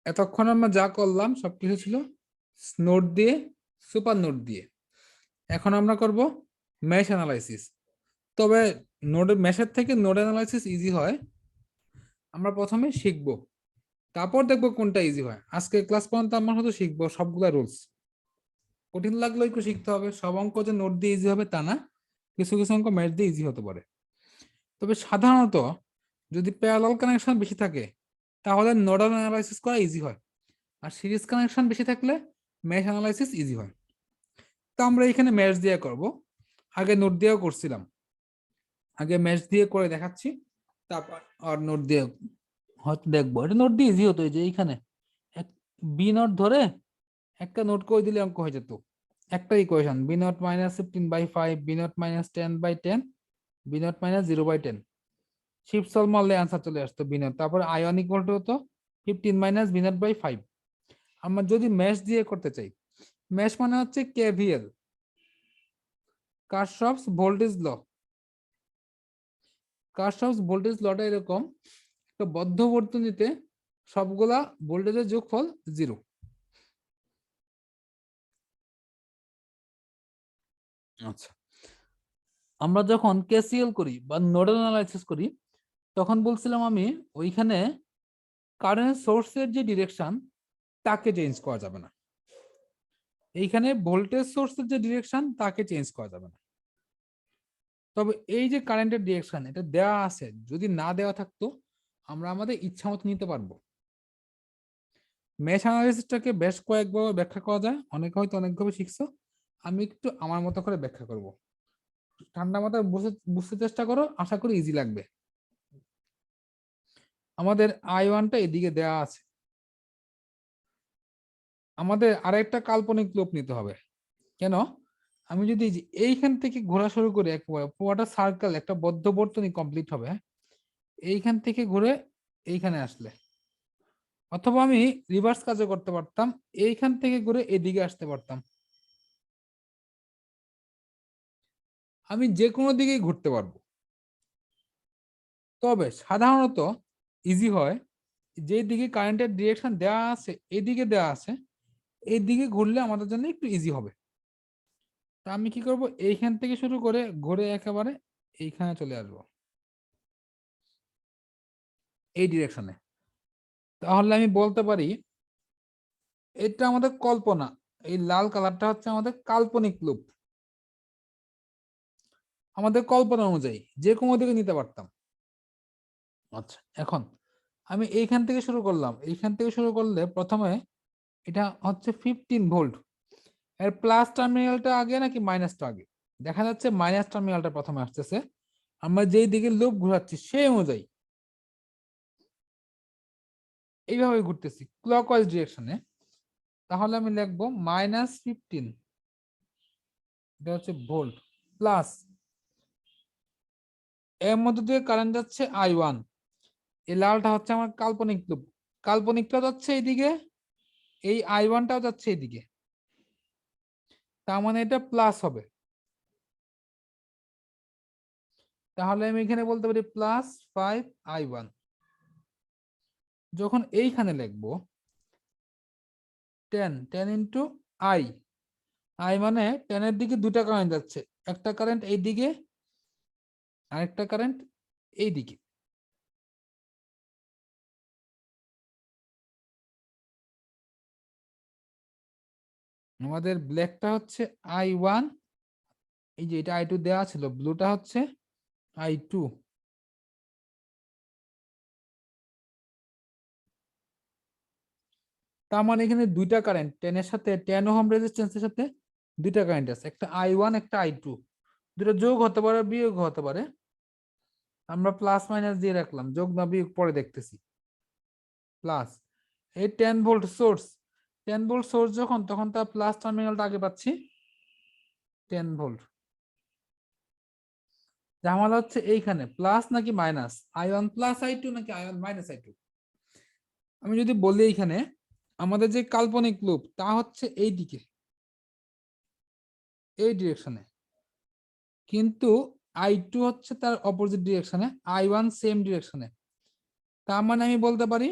এতক্ষণ আমরা যা করলাম সবকিছু ছিল নোড দিয়ে, সুপার নোড দিয়ে। এখন আমরা করব মেশ অ্যানালাইসিস। তবে নোডের মেশের থেকে নোড অ্যানালাইসিস ইজি হয়। আমরা প্রথমে শিখব, তারপর দেখবো কোনটা ইজি হয়। আজকে ক্লাস পর্যন্ত আমরা হয়তো শিখবো সবগুলা রুলস। কঠিন লাগলেও একটু শিখতে হবে। সব অঙ্ক যে নোট দিয়ে ইজি হবে তা না, কিছু কিছু অঙ্ক ম্যাথ দিয়ে ইজি হতে পারে। তবে সাধারণত যদি প্যারালাল কানেকশন বেশি থাকে তাহলে নোডাল অ্যানালাইসিস করা ইজি হয়, আর সিরিজ কানেকশন বেশি থাকলে মেশ অ্যানালাইসিস ইজি হয়। তো আমরা এখানে ম্যাশ দিয়ে করব, আগে নোট দিয়েও করছিলাম। আগে ম্যাশ দিয়ে করে দেখাচ্ছি, তারপর আর নোট দিয়ে হয়তো দেখবো। এটা নোট দিয়ে ইজি হতো, এই যে এইখানে বি নোট ধরে একটা নোট করে দিলে অঙ্ক হয়ে যেত। একটা equation B not minus 15/5, B not minus 10/10, B not minus 0/10। Shift solve মারলে আনসার চলে আসতো বি নট। তারপর আই1 ইকুয়াল টু হতো 15 মাইনাস বি নট বাই 5। আমরা যদি ম্যাশ দিয়ে করতে চাই, ম্যাশ মানে হচ্ছে কেভিএল, কারশফস ভোল্টেজ ল। কারশফস ভোল্টেজ লটা এরকম, একটা বদ্ধ বর্তনীতে সবগুলা ভোল্টেজের যোগফল 0। আচ্ছা, আমরা যখন কেসিএল করি বা নোডাল অ্যানালাইসিস করি তখন বলছিলাম আমি ওইখানে কারেন্ট সোর্সের যে ডিরেকশন তাকে চেঞ্জ করা যাবে না। এইখানে ভোল্টেজ সোর্সের যে ডিরেকশন তাকে চেঞ্জ করা যাবে না। তবে এই যে কারেন্টের ডিরেকশন এটা দেওয়া আছে, যদি না দেওয়া থাকতো আমরা আমাদের ইচ্ছা মতো নিতে পারবো। মেশ অ্যানালিসিসটাকে বেশ কয়েকবার ব্যাখ্যা করা যায়, অনেকে হয়তো অনেকভাবে শিখছো। আমি একটু আমার মতো করে ব্যাখ্যা করব। ঠান্ডা মাথায় বুঝতে চেষ্টা করো, আশা করি ইজি লাগবে। আমাদের I1টা এদিকে দেওয়া আছে, আমাদের আরেকটা কাল্পনিক লুপ নিতে হবে। কেন? আমি যদি এইখান থেকে ঘোরা শুরু করি, একবার পুরোটা সার্কেল একটা বদ্ধ বর্তনী কমপ্লিট হবে, এইখান থেকে ঘুরে এইখানে আসলে, অথবা আমি রিভার্স কাজও করতে পারতাম, এইখান থেকে ঘুরে এদিকে আসতে পারতাম। আমি যে কোনো দিকেই ঘুরতে পারবো। তবে সাধারণত ইজি হয় যে দিকে কারেন্টের ডিরেকশন দেওয়া আছে, এদিকে দেওয়া আছে, এই দিকে ঘুরলে আমাদের জন্য একটু ইজি হবে। তা আমি কি করব, এইখান থেকে শুরু করে ঘুরে একেবারে এইখানে চলে আসবো, এই ডিরেকশনে। তাহলে আমি বলতে পারি এটা আমাদের কল্পনা, এই লাল কালারটা হচ্ছে আমাদের কাল্পনিক লুপ। আমাদের কল্পনা অনুযায়ী যে কোনো দিকে নিতে পারতাম। আচ্ছা, এখন আমি এইখান থেকে শুরু করলাম, এইখান থেকে শুরু করলে প্রথমে এটা হচ্ছে 15 ভোল্ট। এর প্লাস টার্মিনালটা আগে নাকি মাইনাসটা আগে? দেখা যাচ্ছে মাইনাস টার্মিনালটা প্রথমে আসতেছে। আমরা যেই দিকে লুপ ঘোরাচ্ছি সেই অনুযায়ী এইভাবে ঘুরতেছি ক্লকওয়াইজ ডিরেকশনে। তাহলে আমি লিখবো -15, এটা হচ্ছে ভোল্ট, প্লাস এর মধ্যে দিয়ে কারেন্ট যাচ্ছে I1। এই লালটা হচ্ছে আমার কাল্পনিক লুপ, কাল্পনিকটা যাচ্ছে এইদিকে, এই I1টাও যাচ্ছে এইদিকে, তার মানে এটা প্লাস হবে। তাহলে আমি এখানে বলতে পারি +5I1। যখন এইখানে লিখবো 10 ইন্টু আই, আই মানে 10-এর দিকে দুটা কারেন্ট যাচ্ছে, একটা কারেন্ট এই দিকে, আরেকটা কারেন্ট এই দিকে। আমাদের ব্ল্যাকটা হচ্ছে I1, এই যে এটা I2 দেওয়া ছিল, ব্লুটা হচ্ছে I2। তার মানে এখানে দুইটা কারেন্ট 10 এর সাথে 10 ওহম রেজিস্ট্যান্সের সাথে দুইটা কারেন্ট আছে, একটা I1 একটা I2। দুটো যোগ হতে পারে বিয়োগ হতে পারে, আমরা প্লাস মাইনাস দিয়ে রাখলাম, যোগ না বিয়োগ পরে দেখতেছি। প্লাস এই 10 ভোল্ট সোর্স, 10 ভোল্ট সোর্স যখন, তখন তার প্লাস টার্মিনালটা আগে পাচ্ছি 10 ভোল্ট। ঝামেলা হচ্ছে এইখানে প্লাস নাকি মাইনাস, I1 প্লাস I2 নাকি I1 মাইনাস I2। আমি যদি বলি এইখানে আমাদের যে কাল্পনিক লুপ তা হচ্ছে এই দিকে, এই ডিরেকশনে, কিন্তু I2 হচ্ছে তার অপোজিট ডিরেকশনে, I1 সেম ডিরেকশনে। তার মানে আমি বলতে পারি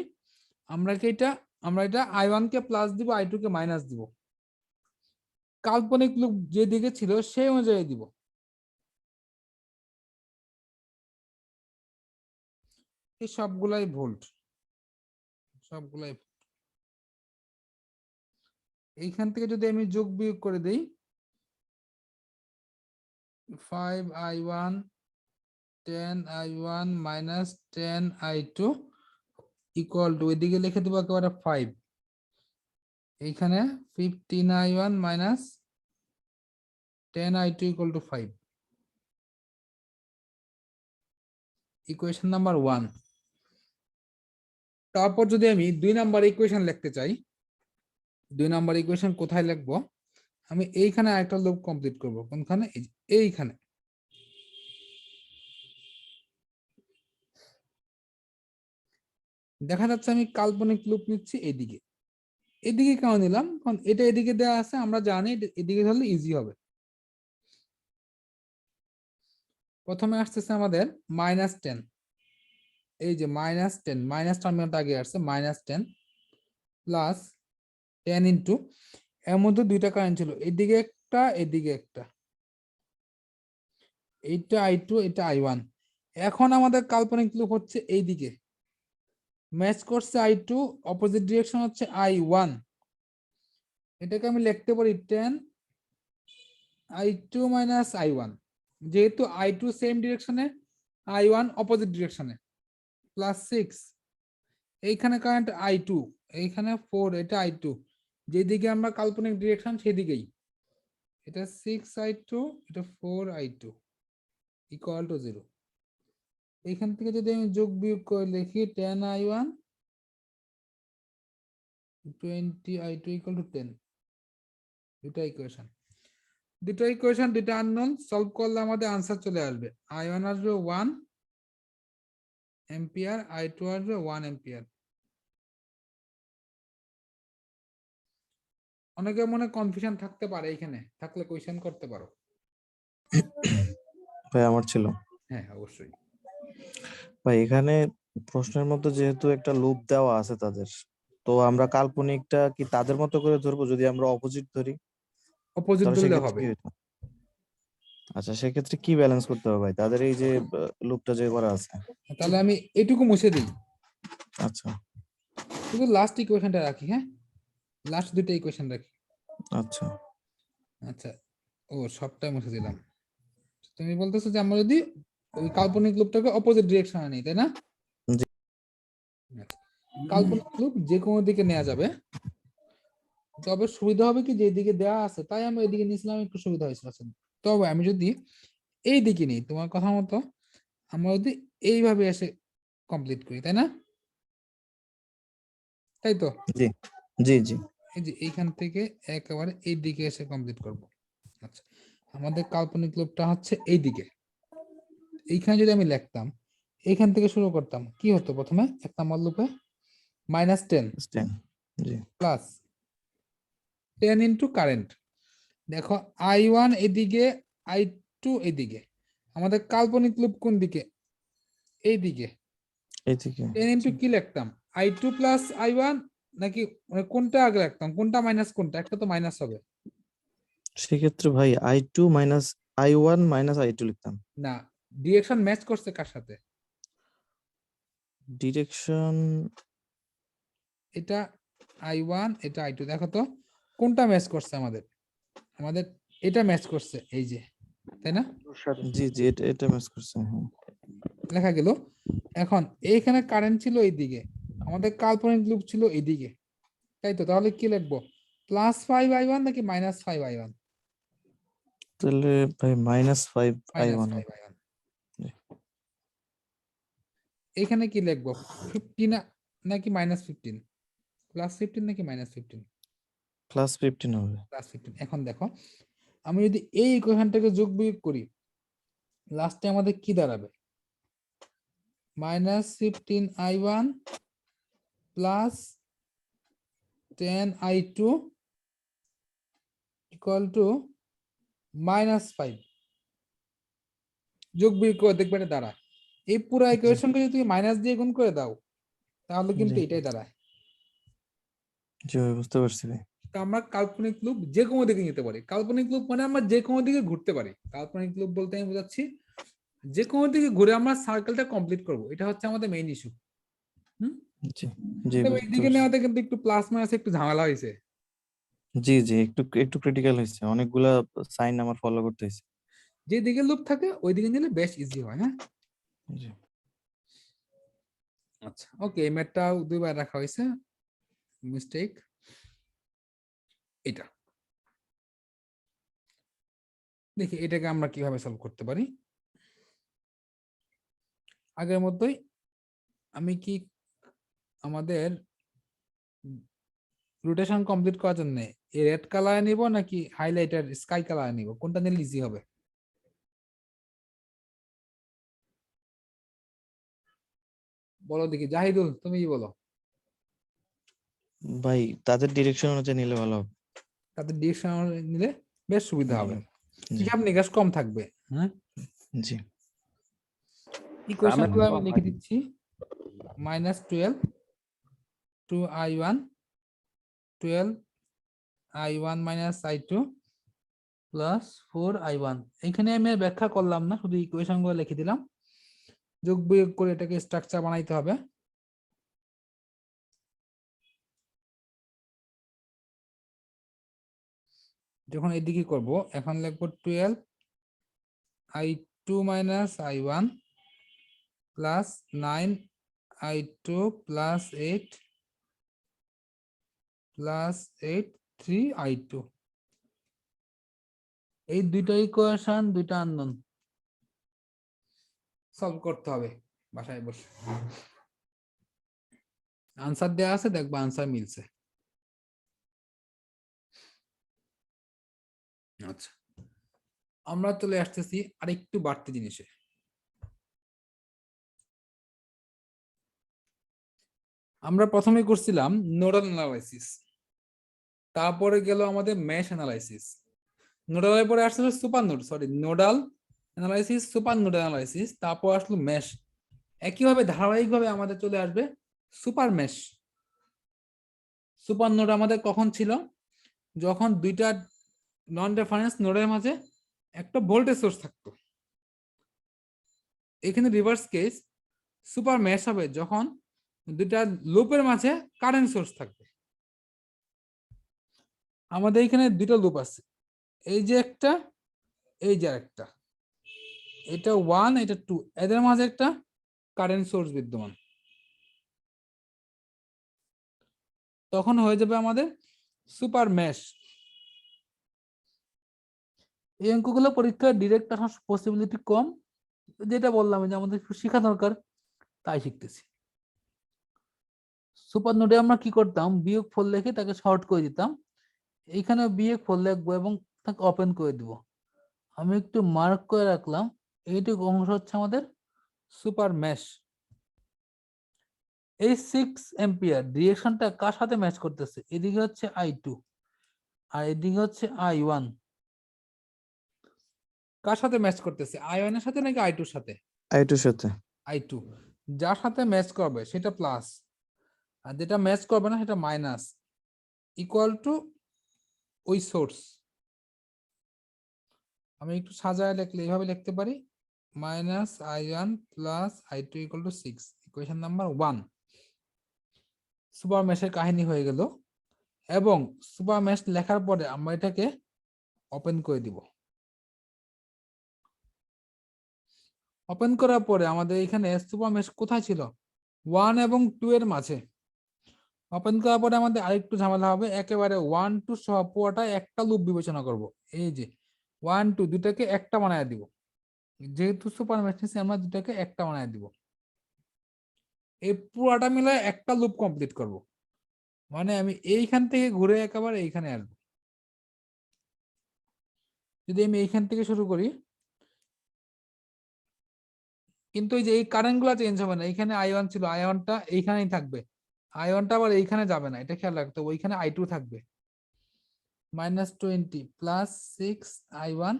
আমরা কি এটা আমরা এটা i1 কে প্লাস দিব, i2 কে মাইনাস দিব, কাল্পনিক লুপ যেদিকে ছিল সেই অনুযায়ী দিব। এই সবগুলাই ভুল, সবগুলাই। এইখান থেকে যদি আমি যোগ বিয়োগ করে দেই, 5i1 10i1 minus 10i2 equal to, এদিকে লিখে দেবো একেবারে 5, এইখানে 15i1 minus 10i2 equal to 5, equation number 1। তারপর যদি আমি 2 নাম্বার ইকুয়েশন লিখতে চাই, 2 নাম্বার ইকুয়েশন কোথায় লিখবো, আমি এইখানে আরেকটা লুপ কমপ্লিট করব। কোনখানে? এইখানে। দেখা যাচ্ছে আমি কাল্পনিক লুপ নিচ্ছি এদিকে। এদিকে কেন নিলাম? কারণ এটা এদিকে দেওয়া আছে, আমরা জানি এদিকে ধরলে ইজি হবে। প্রথমে আসতেছে আমাদের -10, এই যে -10, মাইনাস টার্মিনালটা আগে আসছে, -10 প্লাস 10 ইন্টু, এর মধ্যে দুইটা কারেন্ট ছিল, এদিকে একটা এদিকে একটা, এইটা i2 এটা i1। এখন আমাদের কাল্পনিক লুপ হচ্ছে এইদিকে, ম্যাচ করছে i2, অপোজিট ডিরেকশন হচ্ছে i1। এটাকে আমি লিখতে পারি 10i2 মাইনাস i1, যেহেতু i2 সেম ডিরেকশনে, i1 অপোজিট ডিরেকশনে, প্লাস 6, এইখানে কারেন্ট i2, এইখানে 4, এটা i2, যেদিকে আমরা কাল্পনিক ডিরেকশন সেদিকেই, এটা 6i2 এটা 4i2 ইকুয়াল টু 0। এইখান থেকে যদি আমি যোগ বিয়োগ করে লিখি 10i1 20i2 ইকুয়াল টু 10, দুটা ইকুয়েশন, দুটা আননোন, সলভ করলে আমাদের আনসার চলে আসবে। i1 আসবে 1 এম্পিয়ার, i2 আসবে 1 এম্পিয়ার। অনেকের মনে কনফিউশন থাকতে পারে, এখানে থাকলে কোয়েশ্চেন করতে পারো। ভাই আমার ছিল। হ্যাঁ অবশ্যই ভাই এখানে প্রশ্নের মধ্যে যেহেতু একটা লুপ দেওয়া আছে তাদের, তো আমরা কাল্পনিকটা কি তাদের মতো করে ধরবো? যদি আমরা অপোজিট ধরি অপোজিট তাহলে ধরলে সেক্ষেত্রে হবে। কি হইতো? আচ্ছা, সেক্ষেত্রে কি ব্যালেন্স করতে হবে ভাই তাদের এই যে লুপটা যে করা আছে? তাহলে আমি এটুকু মুছে দিই, আচ্ছা শুধু লাস্ট ইকুয়েশনটা রাখি। হ্যাঁ, লাস্ট দুটো ইকুয়েশন রাখি। আচ্ছা আচ্ছা, ও সবটাই মুছে দিলাম। তুমি বলতেছো যে আমরা যদি ওই কাল্পনিক লুপটাকে অপোজিট ডিরেকশনে নিই, তাই না? জি। আচ্ছা, কাল্পনিক লুপ যে কোনো দিকে নেওয়া যাবে, তবে সুবিধা হবে কি, যেদিকে দেওয়া আছে তাই আমি এদিকে নিয়েছিলাম, একটু সুবিধা হয়েছিল। আচ্ছা, তবে আমি যদি এই দিকে নিই, তোমার কথা মতো আমরা যদি এইভাবে এসে কমপ্লিট করি, তাই না? তাই তো? জি জি জি এই যে এইখান থেকে একেবারে এই দিকে এসে কমপ্লিট করব। আচ্ছা, আমাদের কাল্পনিক লুপটা হচ্ছে এই দিকে। এইখানে যদি আমি লিখতাম, এইখান থেকে শুরু করতাম, কি হতো? প্রথমে 1 নম্বর লুপে -10 জি প্লাস 10 ইন্টু কারেন্ট। দেখো i1 এদিকে, i2 এদিকে, আমাদের কাল্পনিক লুপ কোন দিকে? এই দিকে। এইদিকে। 10 ইন্টু কি লিখতাম? i2 প্লাস i1, নাকি মানে কোনটা আগে লিখতাম, কোনটা মাইনাস কোনটা? একটা তো মাইনাস হবে সেক্ষেত্রে ভাই i2 - i1 - i2 লিখতাম। না, ডিরেকশন ম্যাচ করছে কার সাথে? ডিরেকশন এটা i1 এটা i2, দেখো তো কোনটা ম্যাচ করছে আমাদের? আমাদের এটা ম্যাচ করছে, এই যে, তাই না? জি জি এটা ম্যাচ করছে, হ্যাঁ। লেখা গেল। এখন এইখানে কারেন্ট ছিল এইদিকে, আমাদের কাল্পনিক লুপ ছিল এইদিকে, তাই তো? তাহলে কি লিখবো, +5i1 নাকি -5i1? তাহলে ভাই -5i1 -5i1। এইখানে কি লিখবো, 15 নাকি -15? +15 নাকি -15? +15 হবে। +15। এখন দেখো, আমি যদি এই ইকুয়েশনটাকে যোগ বিয়োগ করি, লাস্টে আমাদের কি দাঁড়াবে? -15i1 plus 10i2 equal to -5। যোগ বিয়োগ করে দেখবে এটা দাঁড়ায়। এই পুরো জি ইকুয়েশনকে যদি তুমি মাইনাস দিয়ে গুণ করে দাও, তাহলে কিন্তু জি এটাই দাঁড়ায়। জি ভাই, বুঝতে পারছি ভাই। তো আমরা কাল্পনিক লুপ যে কোনো দিকে নিতে পারি। কাল্পনিক লুপ মানে আমরা যে কোনো দিকে ঘুরতে পারি। কাল্পনিক লুপ বলতে আমি বোঝাচ্ছি যে কোনো দিকে ঘুরে আমরা সার্কেলটা কমপ্লিট করব, এটা হচ্ছে আমাদের মেইন ইস্যু। হুম। জি জি, তবে বুঝতে এইদিকে পারছি। নেওয়াতে কিন্তু একটু প্লাস মাইনাস একটু ঝামেলা হয়েছে। জি জি, একটু একটু ক্রিটিক্যাল হয়েছে, অনেকগুলা সাইন আমার ফলো করতে হয়েছে। যে দিকে লুপ থাকে ওই দিকে নিলে বেশ ইজি হয়। হ্যাঁ, জি আচ্ছা ওকে, এই ম্যাথটা দুইবার রাখা হয়েছে, মিস্টেক। এটা দেখি এটাকে আমরা কিভাবে সলভ করতে পারি। আগের মতোই আমি কি আমাদের রোটেশন কমপ্লিট করার জন্য এই রেড কালার নিব নাকি হাইলাইটার স্কাই কালার নিব, কোনটা নিলে ইজি হবে? বলো দেখি, জাহিদুল তুমি কি বলো? ভাই, তাদের ডিরেকশন অনুযায়ী নিলে ভালো হবে। তাদের ডিরেকশন নিলে বেশ সুবিধা জি হবে, জি হিসাব নিকাশ কম থাকবে। হ্যাঁ, জি। ইকুয়েশন গুলো আমি লিখে দিচ্ছি। -12 2i1 12 i1 i2 plus 4i1। এখানে আমি আর ব্যাখ্যা করলাম না, শুধু ইকুয়েশন গুলো লিখে দিলাম। যোগ বিয়োগ করে এটাকে স্ট্রাকচার বানাইতে হবে। যখন এদিকে করব এখন লিখবো 12i2 i1 plus 9i2 plus 8 plus 8 3i2। এই দুইটা ইকুয়েশন, দুইটা আননোন, সলভ করতে হবে বাসায় বসে। আনসার দেওয়া আছে, দেখবো আনসার মিলছে। আচ্ছা, আমরা চলে আসতেছি আরেকটু বাড়তি জিনিসে। আমরা প্রথমে করছিলাম নোডাল অ্যানালাইসিস, তারপরে গেল আমাদের মেশ অ্যানালাইসিস। নোডালের পরে আসলো super node, sorry nodal analysis, super node analysis, তারপর আসলো মেশ। একইভাবে ধারাবাহিকভাবে আমাদের চলে আসবে সুপার মেশ। সুপার নোড আমাদের কখন ছিল? যখন দুইটা নন রেফারেন্স নোডের মাঝে একটা ভোল্টেজ সোর্স থাকতো। এখানে রিভার্স কেস, সুপার মেশ হবে যখন দুইটা লুপের মাঝে কারেন্ট সোর্স থাকবে। আমাদের এখানে দুটো লুপ আছে, এই যে একটা, এই যে একটা, এটা 1 এটা 2, এদের মাঝে একটা কারেন্ট সোর্স বিদ্যমান। তখন হয়ে যাবে আমাদের সুপার মেশ। এই অঙ্কগুলো পরীক্ষায় ডিরেক্ট আসার পসিবিলিটি কম, যেটা বললাম যে আমাদের শেখা দরকার, তাই শিখতেছি। সুপার নোডে আমরা কি করতাম, বিয়োগ ফল লিখে তাকে শর্ট করে দিতাম। এইখানে বিয়োগ ফল লিখবো এবং তাকে ওপেন করে দিব। আমি একটু মার্ক করে রাখলাম, এইটুকু অংশ হচ্ছে আমাদের সুপার মেশ। এই 6 এম্পিয়ার ডিরেকশনটা কার সাথে ম্যাচ করতেছে? এদিকে হচ্ছে i2 আর এদিকে হচ্ছে i1। কার সাথে ম্যাচ করতেছে, i1 এর সাথে নাকি i2 এর সাথে? আইটুর সাথে। i2। যার সাথে ম্যাচ করবে সেটা প্লাস, আর যেটা ম্যাচ করবে না সেটা মাইনাস, ইকুয়াল টু ওই সোর্স। আমি একটু সাজায় লিখলে এইভাবে লিখতে পারি, -i1 plus i2 equal to 6, equation number 1। Super মেশের কাহিনী হয়ে গেল। এবং সুপার মেশ লেখার পরে আমরা এটাকে ওপেন করে দিব। ওপেন করার পরে আমাদের এখানে সুপার মেশ কোথায় ছিল? 1 এবং 2 এর মাঝে। ওপেন করার পরে আমাদের আরেকটু ঝামেলা হবে, একেবারে 1 2 সহ পুরোটা একটা লুপ বিবেচনা করব। এই যে 1 2 দুটাকে একটা বানায় দিব, যেহেতু সুপার মেশ নিছি আমরা দুটাকে একটা বানায় দিব। এই পুরোটা মিলে একটা লুপ কমপ্লিট করব, মানে আমি এইখান থেকে ঘুরে একেবারে এইখানে আসবো। যদি আমি এইখান থেকে শুরু করি, কিন্তু এই যে এই কারেন্ট গুলা চেঞ্জ হবে না। এখানে i1 ছিল, i1টা এইখানেই থাকবে, i1টা আবার এইখানে যাবে না, এটা খেয়াল রাখতে হবে। ওইখানে i2 থাকবে। -20 প্লাস 6i1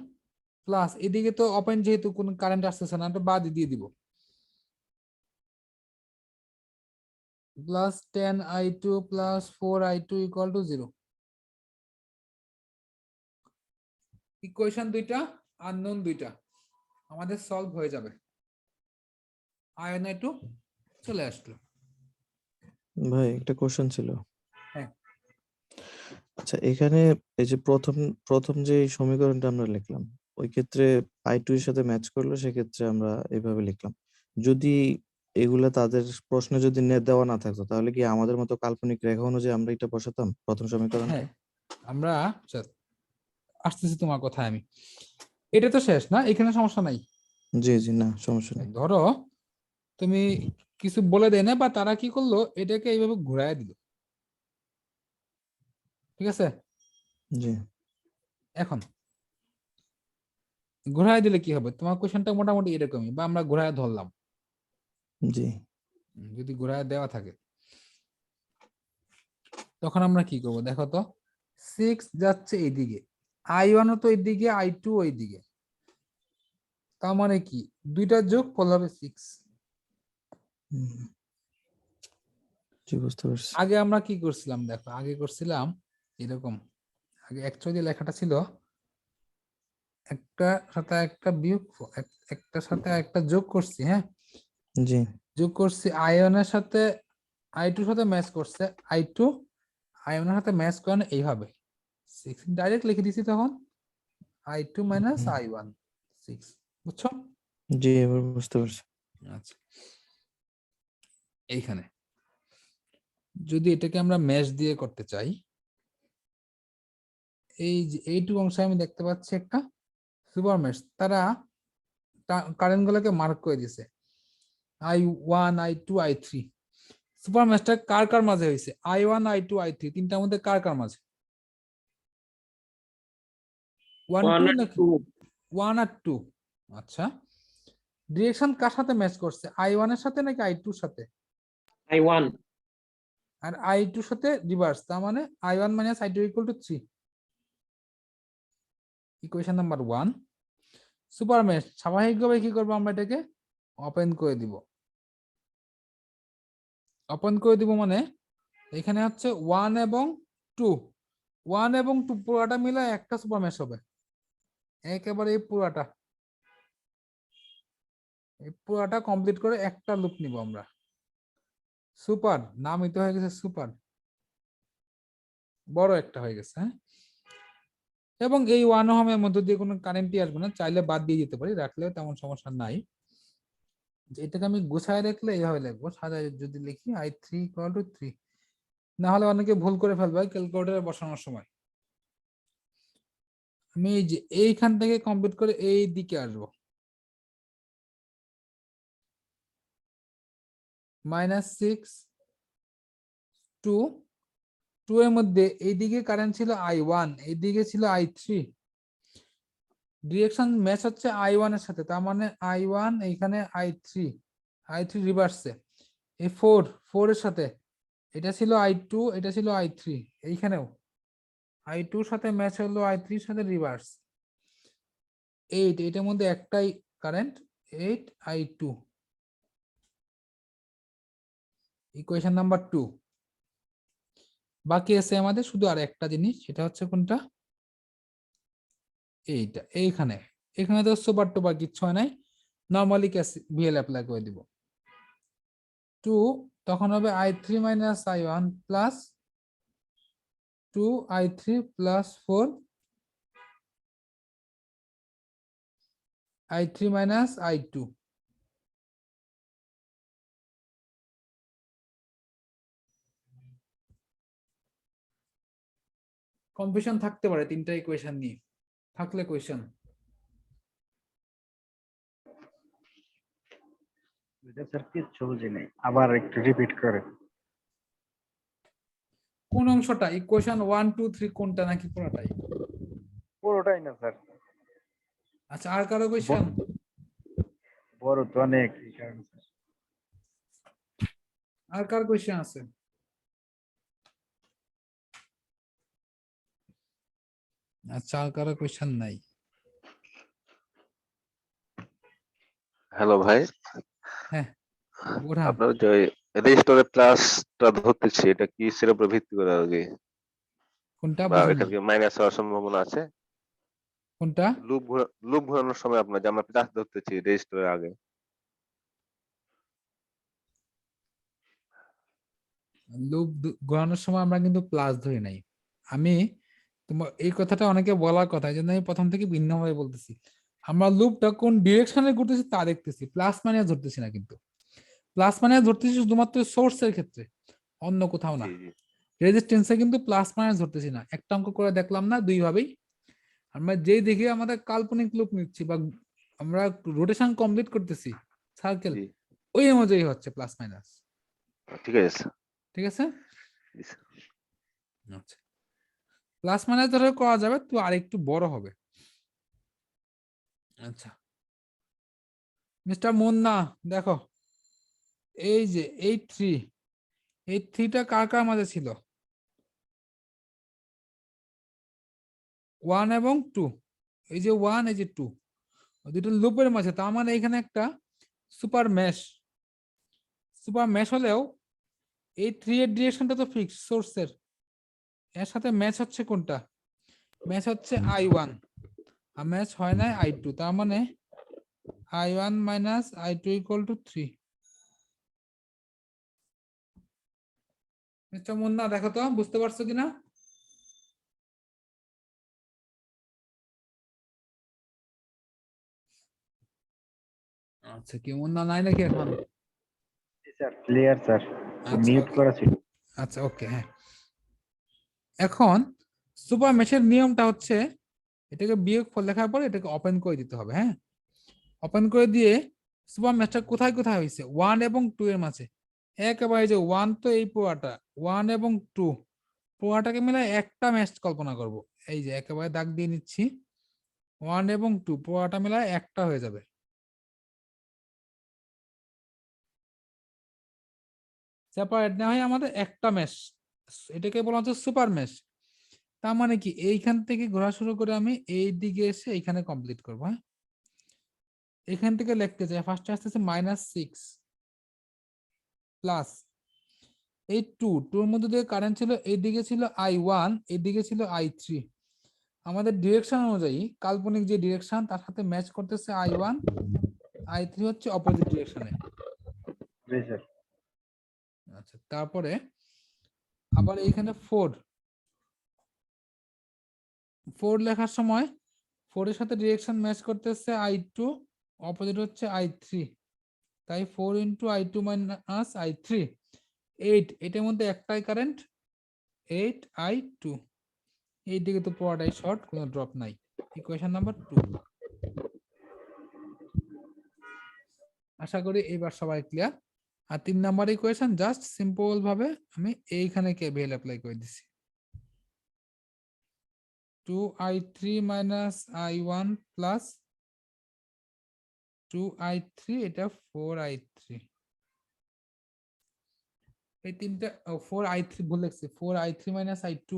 প্লাস, এদিকে তো ওপেন যেহেতু কোন কারেন্ট আসতেছে না, এটা বাদ দিয়ে দিব। plus 10i2 plus 4i2 equal to 0. Equation দুইটা আননোন দুইটা আমাদের সলভ হয়ে যাবে। i1i2 চলে আসলো। ভাই একটা কোশ্চেন ছিল। হ্যাঁ। আচ্ছা এখানে এই যে প্রথম যে সমীকরণটা আমরা লিখলাম ওই ক্ষেত্রে i2 এর সাথে ম্যাচ করলো, সেক্ষেত্রে আমরা এইভাবে লিখলাম। যদি এগুলা তাদের প্রশ্নে যদি দেওয়া না থাকতো তাহলে কি আমাদের মতো কাল্পনিক রেখা অনুযায়ী আমরা এটা বসাতাম প্রথম সমীকরণটা? হ্যাঁ আমরা আসতেছি তোমার কথায় আমি। এটা তো শেষ না, এখানে সমস্যা নাই। জি জি, না সমস্যা নেই। ধরো তুমি কিছু বলে দেয় না, বা তারা কি করলো এটাকে এইভাবে ঘুরায় দিল, ঠিক আছে? জি এখন ঘুরায় দিলে কি হবে, তোমার কোশ্চেনটা মোটামুটি এরকমই, বা আমরা ঘুরায় ধরলাম। জি যদি ঘুরায় দেওয়া থাকে তখন আমরা কি করব দেখো তো। 6 যাচ্ছে এইদিকে, i1 তো এইদিকে, i2 ওইদিকে, তার মানে কি দুইটা যোগ ফল হবে 6। হুম, জি বুঝতে পারছি। আগে আমরা কি করছিলাম দেখো, আগে করছিলাম এরকম। আগে অ্যাকচুয়ালি লেখাটা ছিল একটা সাথে একটা বিয়োগ, একটা সাথে একটা যোগ করছি, হ্যাঁ জি যোগ করছি i1 এর সাথে i2 সাথে ম্যাচ করছে, i2 i1 এর সাথে ম্যাচ করে এইভাবে 6 ডাইরেক্ট লিখে দিছি, তখন i2 মাইনাস হুম, i1 6, বুঝছো? জি এবার বুঝতে পারছি। আচ্ছা এইখানে যদি এটাকে আমরা ম্যাশ দিয়ে করতে চাই, এই যে এইটুকু অংশে আমি দেখতে পাচ্ছি একটা সুপার ম্যাশ, তারা কারেন্ট গুলোকে মার্ক করে দিছে i1 i2 i3। সুপার ম্যাশটা কার কার মাঝে হয়েছে, i1 i2 i3 তিনটার মধ্যে কার কার মাঝে? 1 1 2 and নাকি 2 1 আর 2? আচ্ছা ডিরেকশন কার সাথে ম্যাচ করছে, i1 এর সাথে নাকি i2 এর সাথে? i1 আর i2 এর সাথে রিভার্স, তার মানে i1 minus i2 equal to 3। Equation number 1। Super mash স্বাভাবিকভাবে কি করবো, আমরা এটাকে ওপেন করে দিব। ওপেন করে দিব মানে এখানে হচ্ছে 1 এবং 2, 1 এবং 2 পুরোটা মিলে একটা সুপার ম্যাশ হবে। একেবারে এই পুরাটা কমপ্লিট করে একটা লুপ নিব আমরা। সুপার নামই তো হয়ে গেছে সুপার, বড় একটা হয়ে গেছে, হ্যাঁ। এবং এই 1 ওহমের মধ্যে দিয়ে কোনো কারেন্টই আসবে না, চাইলে বাদ দিয়ে যেতে পারি, রাখলেও তেমন সমস্যা নাই। এটাকে আমি গুছায় রাখলে এইভাবে লিখবো, সাজায় যদি লিখি i3 ইকুয়াল টু 3, না হলে অনেকে ভুল করে ফেলবে ক্যালকুলেটরে বসানোর সময়। আমি এই যে এইখান থেকে কমপ্লিট করে এই দিকে আসবো, -6 2 2 এর মধ্যে এইদিকে কারেন্ট ছিল i1, এইদিকে ছিল i3, ডিরেকশন ম্যাচ হচ্ছে i1 এর সাথে, তার মানে i1 এইখানে i3 রিভার্সে, এই 4 এর সাথে এটা ছিল i2, এটা ছিল i3, এইখানেও i2 এর সাথে ম্যাচ হলো i3 এর সাথে রিভার্স 8, এটার মধ্যে একটাই কারেন্ট 8 i2। Equation number 2। বাকি আছে আমাদের শুধু আর একটা জিনিস, সেটা হচ্ছে কোনটা, এইখানে এখানে তো সুপার টুপার কিচ্ছু হয় নাই, নর্মালি ভিএল অ্যাপ্লাই করে দিব। 2 তখন হবে i3 minus i1 plus 2i3 plus 4 i3 minus i2। Confusion থাকতে পারে তিনটা ইকুয়েশন নিয়ে, থাকলে কোয়েশ্চেন। এটা স্যার কিচ্ছু বুঝি নাই, আবার একটু রিপিট করে। কোন অংশটা, ইকুয়েশন 1 2 3 কোনটা, নাকি পুরোটাই? পুরোটাই না স্যার, আচ্ছা আর কারো কোয়েশ্চেন? বড় তো অনেক, এই কারণে স্যার। আর কার কোয়েশ্চেন আছে? আচ্ছা আর কারো কোয়েশ্চেন নাই? হ্যালো ভাই, হ্যাঁ বুরহান। আপনার যে ওই রেজিস্টরে প্লাসটা ধরতেছি, এটা কি সের উপর ভিত্তি করে আর কি, কোনটা বা বুঝেন এখান নাই? থেকে মাইনাস হওয়ার সম্ভাবনা আছে? কোনটা? লুপ ঘোরানোর সময় আপনার যে আমরা প্লাস ধরতেছি রেজিস্টরের আগে। লুপ ঘোরানোর সময় আমরা কিন্তু প্লাস ধরি নাই। আমি তোমার এই কথাটা অনেকে বলার কথা, এই জন্য আমি প্রথম থেকে ভিন্নভাবে বলতেছি। আমরা লুপটা কোন ডিরেকশনে ঘুরতেছি তা দেখতেছি, প্লাস মাইনাস ধরতেছি না। কিন্তু প্লাস মাইনাস ধরতেছি শুধুমাত্র সোর্সের ক্ষেত্রে, অন্য কোথাও না। জি জি রেজিস্ট্যান্সে কিন্তু প্লাস মাইনাস ধরতেছি না। একটা অঙ্ক করে দেখলাম না, দুই ভাবেই আমরা যেই দেখে আমাদের কাল্পনিক লুপ নিচ্ছি বা আমরা রোটেশন কমপ্লিট করতেছি সার্কেল, জি ওই অনুযায়ী হচ্ছে প্লাস মাইনাস। ঠিক আছে স্যার। ঠিক আছে, জি, স্যার। আচ্ছা। প্লাস মাইনাস ধরে করা যাবে, তো আরেকটু বড় হবে। আচ্ছা মিস্টার মুন্না, দেখো এই যে এই থ্রিটা কার কার মাঝে ছিল? 1 এবং 2। এই যে 1, এই যে 2, দুটো লুপের মাঝে। তার মানে এখানে একটা সুপার মেশ হলেও এই 3 এর ডিরেকশনটা তো ফিক্স সোর্সের, এর সাথে ম্যাচ হচ্ছে কোনটা? ম্যাচ হচ্ছে I1, আর ম্যাচ হয় না I2। তার মানে I1 minus I2 equal to 3। Mister Munna দেখো তো বুঝতে পারছো কিনা? আচ্ছা, কি মুন্না নাই নাকি এখন? স্যার ক্লিয়ার স্যার, আচ্ছা মিউট ওকে, করা ছিল। আচ্ছা ওকে, হ্যাঁ। এখন সুপার মেশের নিয়মটা হচ্ছে এটাকে বিয়োগফল লেখার পর এটাকে ওপেন করে দিতে হবে। হ্যাঁ, ওপেন করে দিয়ে সুপার মেশটা কোথায় কোথায় হয়েছে? 1 এবং 2 এর মাঝে। একেবারে যে 1 তো এই পোয়াটা, 1 এবং 2 পোয়াটাকে মিলে একটা ম্যাচ কল্পনা করব। এই যে একেবারে দাগ দিয়ে নিচ্ছি, 1 এবং 2 পোয়াটা মিলায় একটা হয়ে যাবে। সেপারেট না হয় আমাদের একটা মেশ, এটাকে বলা হচ্ছে সুপার মেশ। তার মানে কি এইখান থেকে ঘোরা শুরু করে আমি এই দিকে এসে এইখানে কমপ্লিট করবো। হ্যাঁ, এখান থেকে লিখতে চাই, ফার্স্টে আসতেছে -6 প্লাস এই 2 মধ্যে দিয়ে কারেন্ট ছিল, এইদিকে ছিল I1, এইদিকে ছিল I3। আমাদের ডিরেকশন অনুযায়ী কাল্পনিক যে ডিরেকশন তার সাথে ম্যাচ করতেছে I1, I3 হচ্ছে অপোজিট ডিরেকশনে। জি স্যার। আচ্ছা, তারপরে আবার এইখানে 4 লেখার সময় 4 এর সাথে ডিরেকশন ম্যাচ করতেছে I2, অপোজিট হচ্ছে I3। তাই 4 ইন্টু I2 মাইনাস I3, 8। এটার মধ্যে একটাই কারেন্ট, 8I2। এই দিকে তো পুরোটাই শর্ট, কোনো ড্রপ নাই। Equation number 2। আশা করি এবার সবাই ক্লিয়ার। আর 3 নাম্বার ইকুয়েশন জাস্ট সিম্পল ভাবে আমি এইখানে কেভিএল অ্যাপ্লাই করে দিছি। 2I3 minus I1 plus 2I3, এটা 4I3। এই তিনটা 4I3 ভুল লিখছি, 4I3 মাইনাস I2।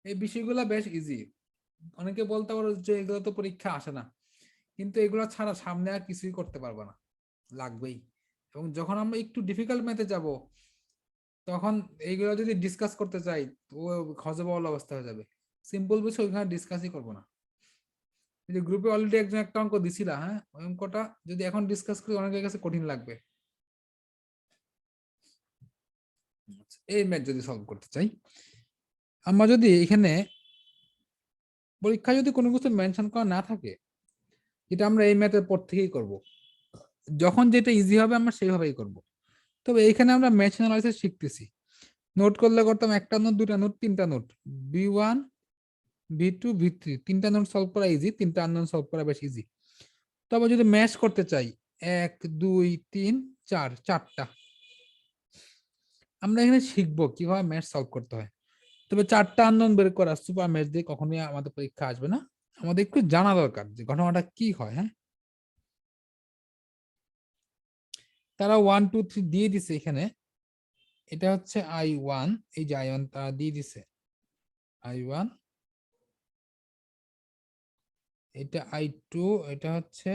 এই বিষয়গুলো বেশ ইজি। অনেকে বলতে পারো যে এগুলো তো পরীক্ষা আসে না, কিন্তু এগুলো ছাড়া সামনে আর কিছুই করতে পারবো না, লাগবেই। এবং যখন আমরা একটু ডিফিকাল্ট ম্যাথে যাব, তখন এইগুলো যদি ডিসকাস করতে চাই তো হজবল অবস্থা হয়ে যাবে। সিম্পল বিষয় ওইখানে ডিসকাসই করবো না। যদি গ্রুপে অলরেডি একজন একটা অঙ্ক দিছিলা, হ্যাঁ, ওই অঙ্কটা যদি এখন ডিসকাস করি অনেকের কাছে কঠিন লাগবে। এই ম্যাথ যদি সলভ করতে চাই, আমরা যদি এখানে পরীক্ষায় যদি কোনো কিছু মেনশন করা না থাকে, এটা আমরা এই ম্যাথের পর থেকেই করব। যখন যেটা ইজি হবে আমরা সেইভাবেই করব। তবে এইখানে আমরা ম্যাথ অ্যানালাইসিস শিখতেছি। নোট করলে করতাম একটা নোট, দুটা নোট, তিনটা নোট, B1 B2 B3, তিনটা নোট সলভ করা ইজি, তিনটা আননোন সলভ করা বেশ ইজি। তবে যদি ম্যাচ করতে চাই 1 2 3 4, চারটা, আমরা এখানে শিখবো কিভাবে ম্যাথ সলভ করতে হয়। তবে চারটা আননোন বের করা সুপার ম্যাথ দিয়ে কখনোই আমাদের পরীক্ষা আসবে না। আমাদের একটু জানা দরকার যে ঘটনাটা কি হয়। হ্যাঁ, তারা 1 2 3 দিয়ে দিছে এখানে। এটা হচ্ছে I1, এই যে I1 তারা দিয়ে দিছে I1, এটা I2, এটা হচ্ছে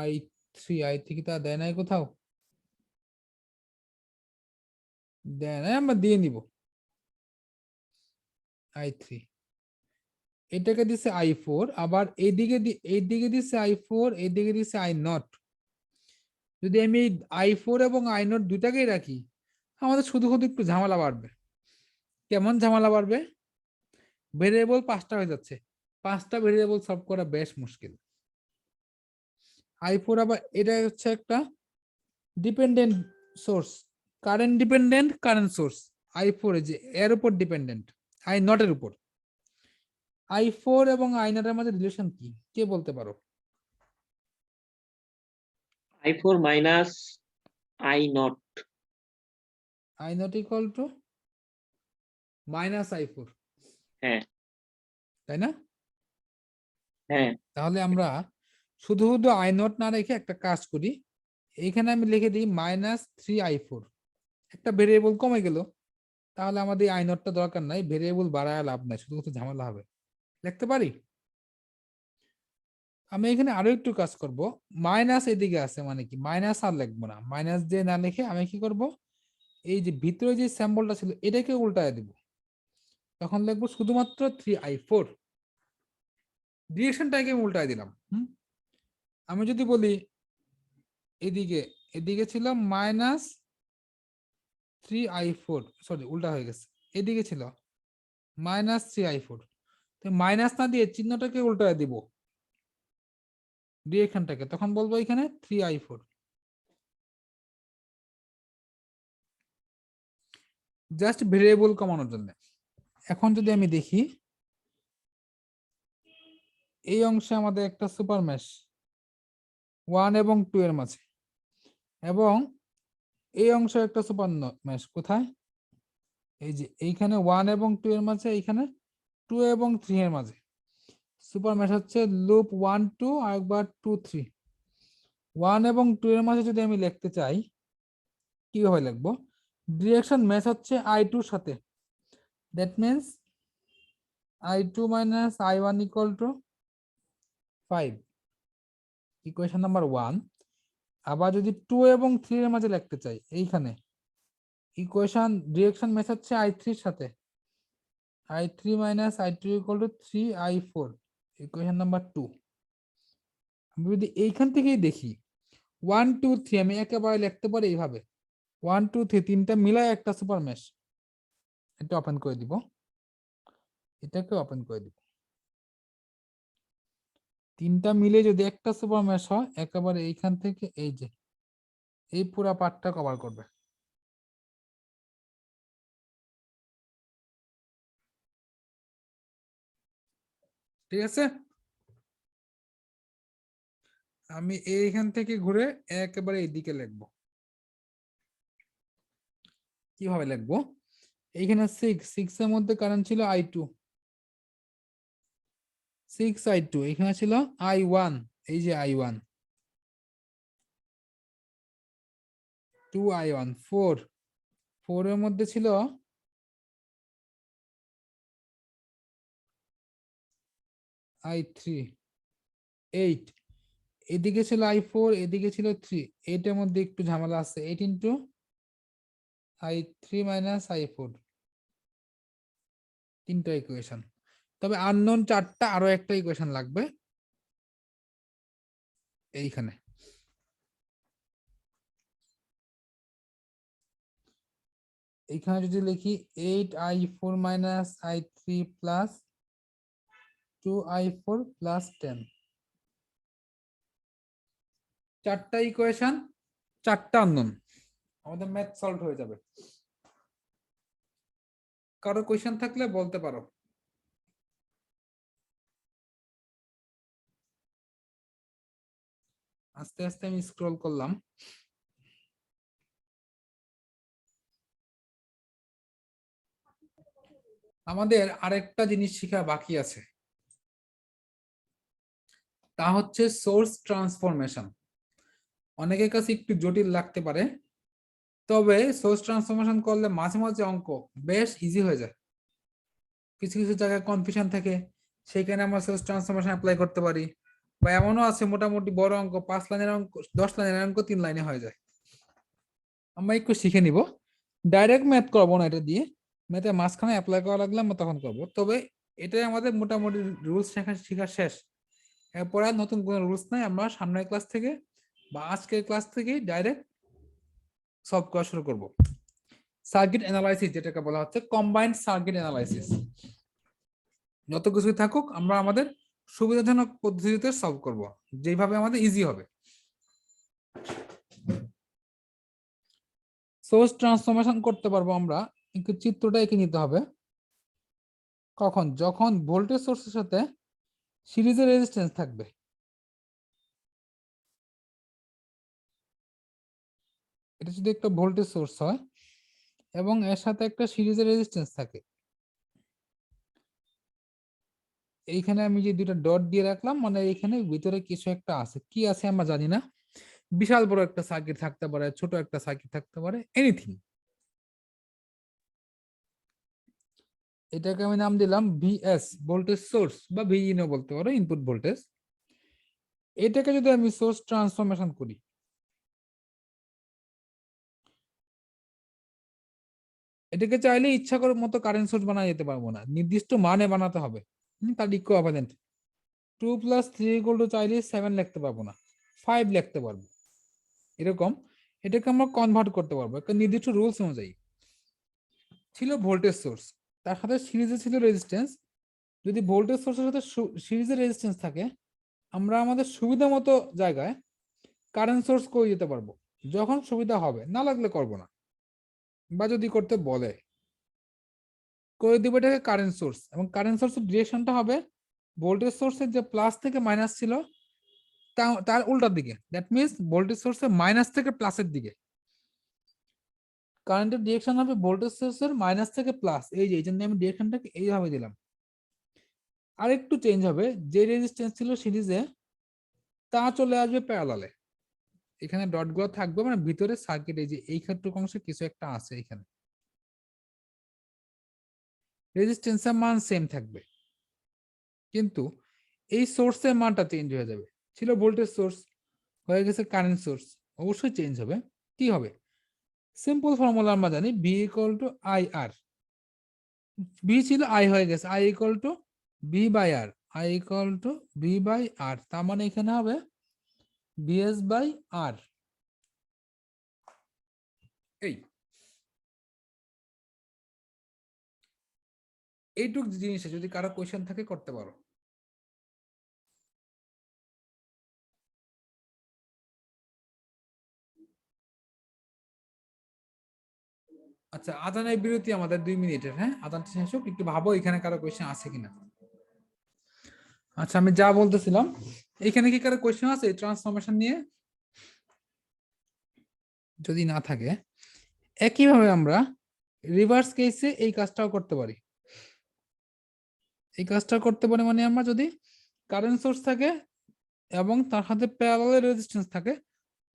I3, I3 কি তা দেয় নাই কোথাও? দেয় নাই, আমরা দিয়ে নিব I3। এটাকে দিছে I4, আবার এইদিকে দিছে I4, এইদিকে দিছে I0। যদি আমি I4 এবং I0 দুটাকেই রাখি, আমাদের শুধু শুধু একটু ঝামেলা বাড়বে। কেমন ঝামেলা বাড়বে? ভেরিয়েবল 5টা হয়ে যাচ্ছে, 5টা ভেরিয়েবল সলভ করা বেশ মুশকিল। I4 আবার এটা হচ্ছে একটা dependent source, current dependent current source. I4 যে এর উপর ডিপেন্ডেন্ট, I0 এর উপর। I4 এবং I0 এর মধ্যে রিলেশন কি, কে বলতে পারো? I4 minus I0 I0 equal to -I4, হ্যাঁ তাই না? হ্যাঁ তাহলে আমরা শুধু শুধু I0 না রেখে একটা কাজ করি, এইখানে আমি লিখে দিই -3I4। একটা ভেরিয়েবল কমে গেল, তাহলে আমাদের I0 টা দরকার নাই, ভেরিয়েবল বাড়ায় লাভ নাই, শুধু শুধু ঝামেলা হবে। লিখতে পারি? আমি এখানে আরো একটু কাজ করব, মাইনাস এদিকে আছে মানে কি, মাইনাস আর লিখবো না, মাইনাস দিয়ে না লিখে আমি কি করব, এই যে ভিতরে যে সিম্বলটা ছিল এটাকে উল্টায় দিব, তখন লিখবো শুধুমাত্র 3I4। ডিরেকশনটাকে আমি উল্টায় দিলাম। আমি যদি বলি এদিকে, এদিকে ছিল -3I4, সরি উল্টা হয়ে গেছে, এদিকে ছিল -3I4, তো মাইনাস না দিয়ে চিহ্নটাকে উল্টায় দিব ডিরেকশনটাকে, তখন বলবো এখানে 3I4। জাস্ট ভেরিয়েবল কমানোর জন্য। এখন যদি আমি দেখি, এই অংশে আমাদের একটা সুপার মেশ 1 এবং 2 এর মাঝে, এবং এই অংশে একটা সুপার মেশ কোথায়, এই যে এইখানে 1 এবং 2 এর মাঝে, এইখানে 2 এবং 3 এর মাঝে। সুপার মেশ হচ্ছে লুপ 1 2 আর একবার 2 3। 1 এবং 2 এর মাঝে যদি আমি লিখতে চাই, কিভাবে লিখবো? ডিরেকশন ম্যাচ হচ্ছে I2 এর সাথে, that means I2 minus I1 equal to 5, equation number 1। আবার যদি 2 এবং 3 এর মাঝে লিখতে চাই, এইখানে ইকুয়েশন ডিরেকশন ম্যাচ হচ্ছে I3 এর সাথে, I3 minus I2 equal to 3I4, equation number 2। আমি যদি এইখান থেকেই দেখি 1 2 3, আমি একেবারে লিখতে পারি এইভাবে 1 2 3, তিনটা মিলায় একটা সুপার মেশ। এটা ওপেন করে দিব, এটাকে ওপেন করে দিব, তিনটা মিলে যদি একটা সুপার মেশ হয়, একেবারে এইখান থেকে এই যে এই পুরো পার্টটা কভার করবে। ঠিক আছে, আমি এইখান থেকে ঘুরে একেবারে এইদিকে লিখবো। কিভাবে লিখবো? এইখানে 6 এর মধ্যে কারেন্ট ছিল I2, 6I2, এখানে ছিল I1, এই যে I1, 2I1, 4 এর মধ্যে ছিল I3, 8, এদিকে ছিল I4, এদিকে ছিল 3, এইটার মধ্যে একটু ঝামেলা আছে, 8 into I3 minus I4, তিনটা ইকুয়েশন। তবে আননোন 4টা, আরো একটা ইকুয়েশন লাগবে এইখানে। এইখানে যদি লিখি 8I4 minus I3 plus 2I4 plus 10, 4টা ইকুয়েশন, 4টা আননোন, আমাদের ম্যাথ সলভ হয়ে যাবে। কারো কোয়েশ্চেন থাকলে বলতে পারো। আস্তে আস্তে আমি স্ক্রল করলাম। আমাদের আরেকটা জিনিস শেখা বাকি আছে, তা হচ্ছে সোর্স ট্রান্সফরমেশন। অনেকের কাছে একটু জটিল লাগতে পারে, তবে সোর্স ট্রান্সফরমেশন করলে মাঝে মাঝে অঙ্ক বেশ ইজি হয়ে যায়। কিছু কিছু জায়গায় কনফিউশন থাকে, সেখানে আমরা সোর্স ট্রান্সফরমেশন অ্যাপ্লাই করতে পারি, বা এমনও আছে মোটামুটি বড় অঙ্ক 5 লাইনের অঙ্ক 10 লাইনের অঙ্ক 3 লাইনে হয়ে যায়। আমরা একটু শিখে নিব, ডাইরেক্ট ম্যাথ করবো না, এটা দিয়ে ম্যাথে মাঝখানে অ্যাপ্লাই করা লাগলে আমরা তখন করবো। তবে এটাই আমাদের মোটামুটি রুলস শেখা শেষ। এরপরে আর নতুন কোনো রুলস নাই, আমরা সামনের ক্লাস থেকে বা আজকের ক্লাস থেকে ডাইরেক্ট সলভ করা শুরু করব। সার্কিট অ্যানালাইসিস যেটাকে বলা হচ্ছে কম্বাইন্ড সার্কিট অ্যানালাইসিস, যত কিছুই থাকুক আমরা আমাদের সুবিধাজনক পদ্ধতিতে সলভ করব, যেভাবে আমাদের ইজি হবে। সোর্স ট্রান্সফরমেশন করতে পারবো আমরা, কিন্তু চিত্রটা এঁকে নিতে হবে। কখন? যখন ভোল্টেজ সোর্সের সাথে সিরিজের রেজিস্ট্যান্স থাকবে। এটা যদি একটা ভোল্টেজ সোর্স হয় এবং এর সাথে একটা সিরিজের রেজিস্ট্যান্স থাকে, এইখানে আমি যে দুইটা ডট দিয়ে রাখলাম, মানে এখানে ভিতরে কিছু একটা আছে, কি আছে আমরা জানি না। বিশাল বড় একটা সার্কিট থাকতে পারে, ছোট একটা সার্কিট থাকতে পারে, এনিথিং। এটাকে আমি নাম দিলাম ভিএস, ভোল্টেজ সোর্স, বা ভিইনও বলতে পারো, ইনপুট ভোল্টেজ। এটাকে যদি আমি সোর্স ট্রান্সফরমেশন করি, এটাকে চাইলে ইচ্ছা করে মতো কারেন্ট সোর্স বানানো যেতে পারবো না, নির্দিষ্ট মানে বানাতে হবে। তার ইকুইভ্যালেন্ট 2 + 3 চাইলে 7 লিখতে পারবো না, 5 লিখতে পারবো, এরকম। এটাকে আমরা কনভার্ট করতে পারবো একটা নির্দিষ্ট রুলস অনুযায়ী। ছিল ভোল্টেজ সোর্স, তার সাথে সিরিজে ছিল রেজিস্ট্যান্স। যদি ভোল্টেজ সোর্সের সাথে সিরিজের রেজিস্ট্যান্স থাকে, আমরা আমাদের সুবিধা মতো জায়গায় কারেন্ট সোর্স করে দিতে পারবো, যখন সুবিধা হবে, না লাগলে করবো না, বা যদি করতে বলে করে দিব এটাকে কারেন্ট সোর্স। এবং কারেন্ট সোর্সের ডিরেকশনটা হবে ভোল্টেজ সোর্সের যে প্লাস থেকে মাইনাস ছিল তার উল্টার দিকে, দ্যাট মিনস ভোল্টেজ সোর্সের মাইনাস থেকে প্লাসের দিকে। কারেন্টের ডিরেকশন হবে ভোল্টেজ সোর্সের মাইনাস থেকে প্লাস, এই জন্য আমি ডিরেকশনটাকে এইভাবে দিলাম। আর একটু চেঞ্জ হবে, যে রেজিস্ট্যান্স ছিল সিরিজে তা চলে আসবে প্যারালালে। এখানে ডট গুলো থাকবে, মানে ভিতরে সার্কিট, এই যে এই ক্ষেত্রক অংশে কিছু একটা আছে, এখানে রেজিস্ট্যান্সের মান সেম থাকবে, কিন্তু এই সোর্সের মানটা চেঞ্জ হয়ে যাবে। ছিল ভোল্টেজ সোর্স, হয়ে গেছে কারেন্ট সোর্স, অবশ্যই চেঞ্জ হবে। কি হবে? সিম্পল ফর্মুলা আমরা জানি, V equal to I R. V ছিল আই, হয়ে গেছে I equal to V by R, I equal to V by R. তার মানে এখানে হবে ভিএস বাই আর। এই এইটুক জিনিসে যদি কারো কোয়েশ্চেন থাকে করতে পারো। আচ্ছা, আদানের বিরতি আমাদের 2 মিনিটের। হ্যাঁ, আদানটা শেষ হোক, একটু ভাবো এখানে কারো কোয়েশ্চেন আছে কিনা। আচ্ছা, আমি যা বলতেছিলাম, এখানে কি কারো কোয়েশ্চেন আছে ট্রান্সফরমেশন নিয়ে? যদি না থাকে, একইভাবে আমরা রিভার্স কেসে এই কাজটাও করতে পারি। এই কাজটা করতে পারি মানে আমরা যদি কারেন্ট সোর্স থাকে এবং তার সাথে প্যারালাল রেজিস্ট্যান্স থাকে,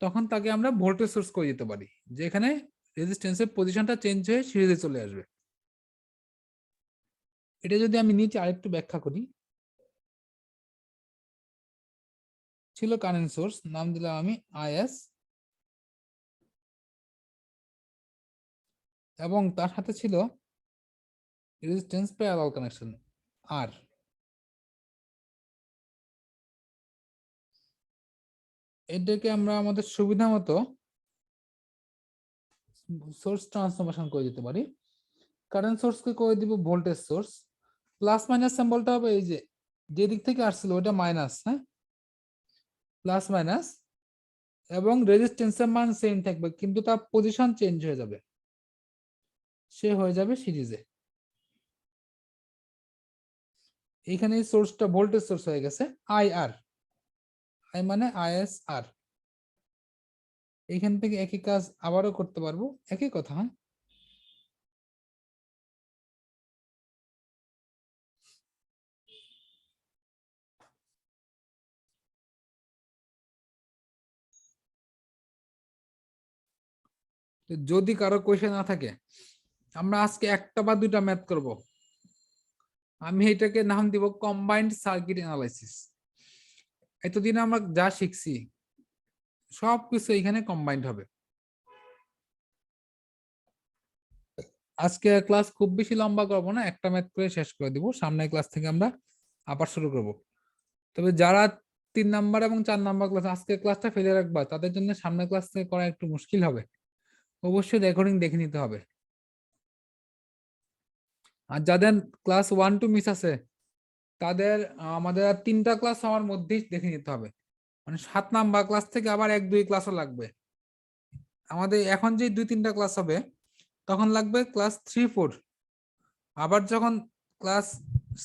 তখন তাকে আমরা ভোল্টেজ সোর্স করে দিতে পারি, যেখানে রেজিস্ট্যান্সের পজিশনটা চেঞ্জ হয়ে সিরিজে চলে আসবে। এটা যদি আমি নিচে আরেকটু ব্যাখ্যা করি, ছিল কারেন্ট সোর্স, নাম দিলাম আমি আইএস, এবং তার সাথে ছিল রেজিস্ট্যান্স প্যারালাল কানেকশন আর। এটাকে আমরা আমাদের সুবিধা মতো সোর্স ট্রান্সফরমেশন করে দিতে পারি। কারেন্ট সোর্সকে করে দিব ভোল্টেজ সোর্স, প্লাস মাইনাস সিম্বলটা হবে এই যে দিক থেকে আসছিল ওটা মাইনাস, হ্যাঁ, প্লাস মাইনাস, এবং রেজিস্ট্যান্সের মান সেম থাকবে, কিন্তু তার পজিশন চেঞ্জ হয়ে যাবে, সে হয়ে যাবে সিরিজে। এখানে এই সোর্সটা ভোল্টেজ সোর্স হয়ে গেছে আই আর, আই মানে আইএস আর। এখান থেকে একই কাজ আবারও করতে পারবো, একই কথা। হ্যাঁ, যদি কারো কোয়েশ্চেন না থাকে, আমরা আজকে একটা বা দুইটা ম্যাথ করব, আমি এটাকে নাম দিব কম্বাইন্ড সার্কিট অ্যানালাইসিস। এতদিন আমরা যা শিখছি সবকিছু এখানে কম্বাইন্ড হবে। আজকে ক্লাস খুব বেশি লম্বা করবো না, একটা ম্যাথ করে শেষ করে দিব, সামনের ক্লাস থেকে আমরা আবার শুরু করব। তবে যারা 3 নাম্বার এবং 4 নাম্বার ক্লাস আজকের ক্লাসটা ফেলে রাখবা তাদের জন্য সামনের ক্লাস থেকে করা একটু মুশকিল হবে, অবশ্যই রেকর্ডিং দেখে নিতে হবে। আর যাদের ক্লাস 1 টু মিস আছে তাদের আমাদের আর 3টা ক্লাস আমার মধ্যেই দেখে নিতে হবে, মানে 7 নাম্বার ক্লাস থেকে আবার 1-2 ক্লাসও লাগবে আমাদের। এখন যে 2-3টা ক্লাস হবে তখন লাগবে ক্লাস 3-4, আবার যখন ক্লাস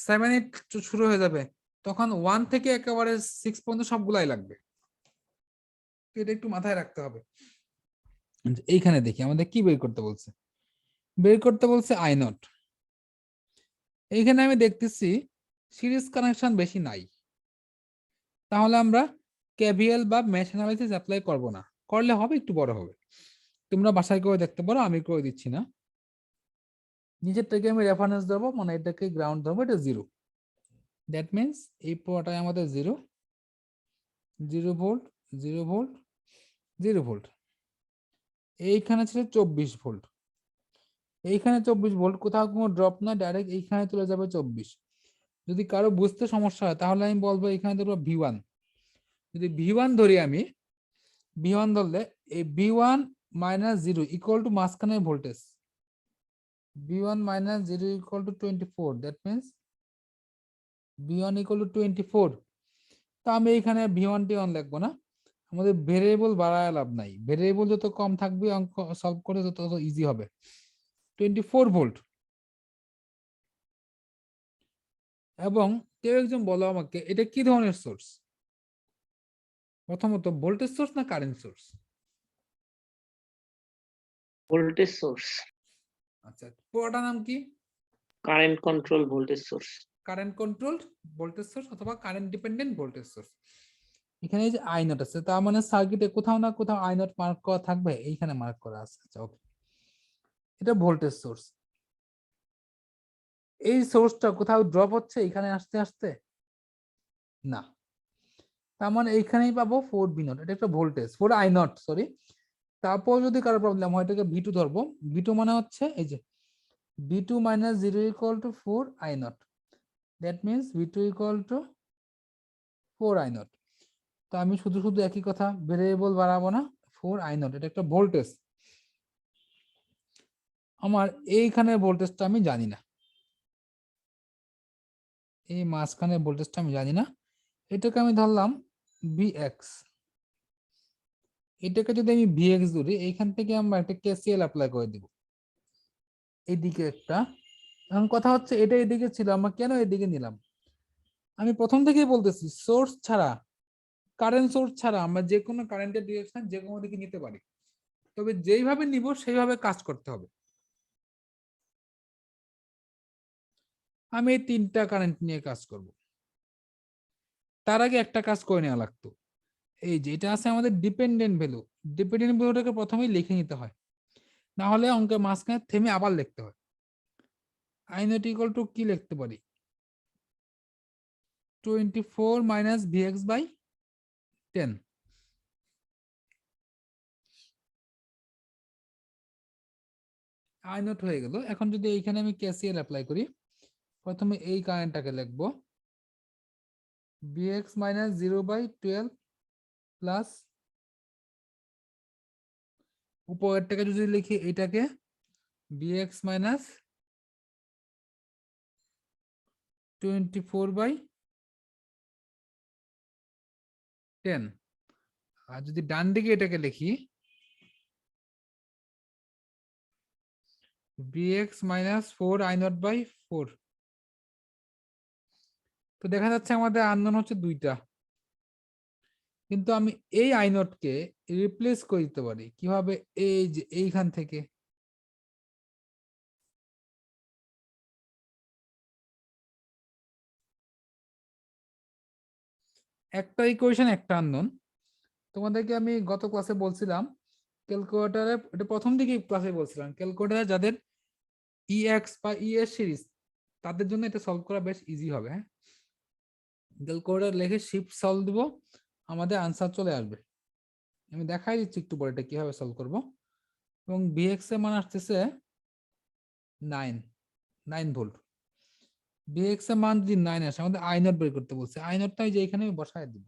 7-8 শুরু হয়ে যাবে তখন 1 থেকে একেবারে 6 পর্যন্ত সবগুলাই লাগবে। এটা একটু মাথায় রাখতে হবে। এইখানে দেখি আমাদের কি বের করতে বলছে, বের করতে বলছে আই নট। এইখানে আমি দেখতেছি সিরিজ কানেকশন বেশি নাই, তাহলে আমরা কেভিএল বা মেশ অ্যানালাইসিস অ্যাপ্লাই করব না, করলে হবে একটু বড় হবে। তোমরা বাসায় করে দেখতে পারো, আমি করে দিচ্ছি না। নিজের থেকে আমি রেফারেন্স ধরবো, মানে এটাকে গ্রাউন্ড ধরবো, এটা 0। দ্যাট মিনস এই পুরোটাই আমাদের 0, 0 ভোল্ট 0 ভোল্ট 0 ভোল্ট। এইখানে ছিল 24 ভোল্ট, এইখানে 24 ভোল্ট, কোথাও কোনো ড্রপ না, ডাইরেক্ট এইখানে চলে যাবে 24। যদি কারো বুঝতে সমস্যা হয় তাহলে আমি বলবো এখানে ধরবো V1। যদি V1 ধরি আমি, V1 ধরলে এই V1 মাইনাস 0 ইকুয়াল টু মাঝখানের voltage, V1 minus 0 equal to 24, that means V1 equal to 24। তো আমি এখানে V1 T1 লিখবো না, আমাদের ভেরিয়েবল বাড়ায় লাভ নাই, ভেরিয়েবল যত কম থাকবে অঙ্ক সলভ করে তত ইজি হবে। 24 ভোল্ট। এবং কেউ একজন বলো আমাকে এটা কি ধরনের সোর্স, প্রথমত ভোল্টেজ সোর্স না কারেন্ট সোর্স? ভোল্টেজ সোর্স, আচ্ছা, পুরোটা নাম কি? Current control voltage source. Current controlled voltage source অথবা কারেন্ট ডিপেন্ডেন্ট ভোল্টেজ সোর্স। এখানে এই যে আই নট আছে, তার মানে সার্কিটে কোথাও না কোথাও আই নট মার্ক করা থাকবে, এইখানে মার্ক করা আছে। আচ্ছা ওকে, এটা ভোল্টেজ সোর্স। এই সোর্সটা কোথাও ড্রপ হচ্ছে এখানে আসতে আসতে না, তার মানে এইখানেই পাবো 4V নট, এটা একটা ভোল্টেজ 4I নট সরি। তারপর যদি কারো প্রবলেম হয় এটাকে V2 ধরবো, V2 মানে হচ্ছে এই যে V2 minus 0 equal to 4I not, that means V2 equal to 4I not. তো আমি শুধু শুধু একই কথা, ভেরিয়েবল বাড়াবো না, 4I নট এটা একটা ভোল্টেজ। আমার এইখানের ভোল্টেজটা আমি জানি না, এই মাঝখানের ভোল্টেজটা আমি জানি না, এটাকে আমি ধরলাম Vx। এটাকে যদি আমি Vx ধরি, এইখান থেকে আমরা একটা KCL অ্যাপ্লাই করে দিব এইদিকে একটা। এখন কথা হচ্ছে এটা এদিকে ছিল, আমরা কেন এদিকে নিলাম? আমি প্রথম থেকেই বলতেছি সোর্স ছাড়া, কারেন্ট সোর্স ছাড়া আমরা যে কোনো কারেন্টের ডিরেকশন যে কোনো দিকে নিতে পারি, তবে যেইভাবে নিব সেইভাবে কাজ করতে হবে। আমি এই 3টা কারেন্ট নিয়ে কাজ করব, তার আগে একটা কাজ করে নেওয়া লাগতো। এই যে এটা আছে আমাদের ডিপেন্ডেন্ট ভ্যালু, ডিপেন্ডেন্ট ভ্যালুটাকে প্রথমেই লিখে নিতে হয়, না হলে অঙ্কের মাঝখানে থেমে আবার লিখতে হয়। আই নট ইকুয়াল টু কি লিখতে পারি, 24 minus Vx by 10। I not হয়ে গেল। এখন যদি এইখানে আমি KCL অ্যাপ্লাই করি, প্রথমে এই কারেন্টটাকে লিখবো Vx মাইনাস 0 বাই 12 প্লাস উপরেরটাকে যদি লিখি এটাকে Vx মাইনাস 24 বাই 10, আর যদি ডান দিকে এটাকে লিখি Vx minus 4I not by 4। তো দেখা যাচ্ছে আমাদের আননোন হচ্ছে 2টা, কিন্তু আমি এই আই নটকে রিপ্লেস করে দিতে পারি কিভাবে, এই যে এইখান থেকে একটা ইকুয়েশন একটা আননোন। তোমাদেরকে আমি গত ক্লাসে বলছিলাম ক্যালকুলেটরে, এটা প্রথম দিকে ক্লাসে বলছিলাম, ক্যালকুলেটরে যাদের EX বা ES সিরিজ তাদের জন্য এটা সলভ করা বেশ ইজি হবে। হ্যাঁ, ক্যালকুলেটর লিখে শিফট সলভ দিব, আমাদের আনসার চলে আসবে। আমি দেখাই দিচ্ছি একটু পরে এটা কিভাবে সলভ করব। এবং বিএক্স এর মান আসতেছে 9 ভোল্ট। বিএক্স এর মান যদি 9 আসে, আমাদের আই নট বের করতে বলছে। আই নটটা যে এখানে বসায় দিব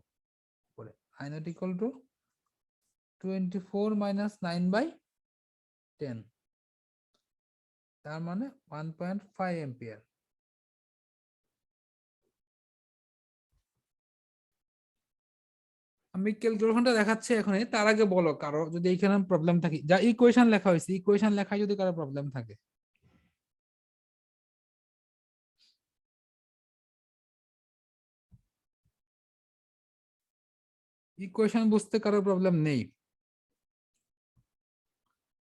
পরে। I not equal to 24 minus 9/10, তার মানে 1.5 এম্পিয়ার। আমি ক্যালকুলেশনটা দেখাচ্ছি এখনই, তার আগে বলো কারো যদি এখানে প্রবলেম থাকে, যা ইকুয়েশন লেখা হয়েছে ইকুয়েশন লেখায় যদি কারো প্রবলেম থাকে। ইকুয়েশন বুঝতে কারো প্রবলেম নেই?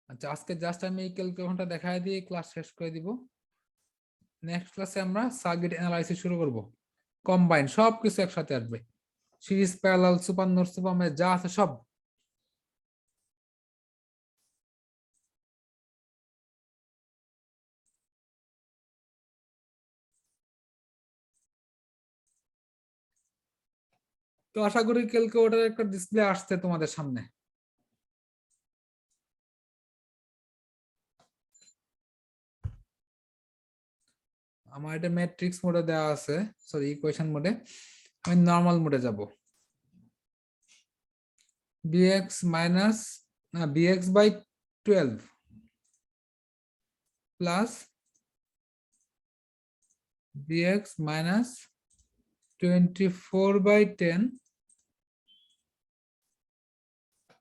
আচ্ছা, আজকে জাস্ট আমি এই ক্যালকুলেশনটা দেখায় দিয়ে ক্লাস শেষ করে দিব। নেক্সট ক্লাসে আমরা সার্কিট অ্যানালাইসিস শুরু করব। কম্বাইন সবকিছু একসাথে আসবে, সিরিজ, প্যারালাল, সুপারনোড, সুপারমেশ যা আছে সব। তো আশা করি ক্যালকুলেটর একটা ডিসপ্লে আসছে তোমাদের সামনে। আমার এটা ম্যাট্রিক্স মোডে দেওয়া আছে, সরি ইকুয়েশন মোডে। আমি নরমাল মোডে যাব। bx minus bx by 12 plus bx minus 24/10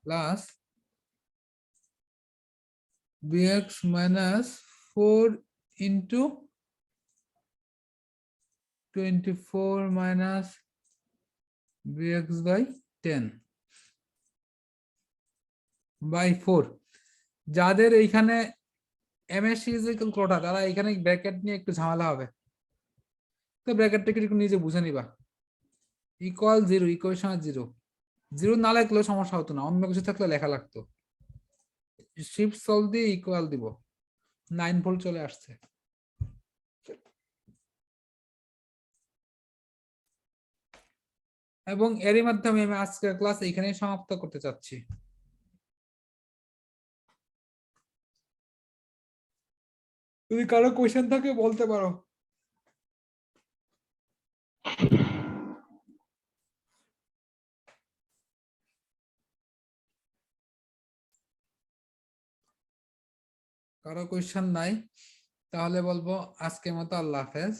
plus bx minus 4 into 24 minus bx by 10 by 4। যাদের এইখানে এমএসসি ক্যালকুলেটর, তারা এখানে ব্র্যাকেট নিয়ে একটু ঝামেলা হবে, তো ব্র্যাকেটটাকে একটু নিজে বুঝে নিবা। ইকুয়াল 0, ইকুয়েশন 0, 0 না লিখলেও সমস্যা হতো না, অন্য কিছু থাকলে লেখা লাগতো। শিফট সলভ দিয়ে ইকুয়াল দিব, 9 ভোল্ট চলে আসছে। এবং এরই মাধ্যমে আমি আজকের ক্লাস এখানেই সমাপ্ত করতে চাচ্ছি। যদি কারো কোয়েশ্চেন থাকে বলতে পারো। কারো কোয়েশ্চেন নাই, তাহলে বলবো আজকের মতো আল্লাহ হাফেজ।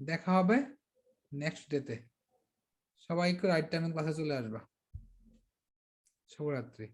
দেখা হবে নেক্সট ডেতে। সবাইকে রাইট টাইমে ক্লাসে চলে আসবা। শুভরাত্রি।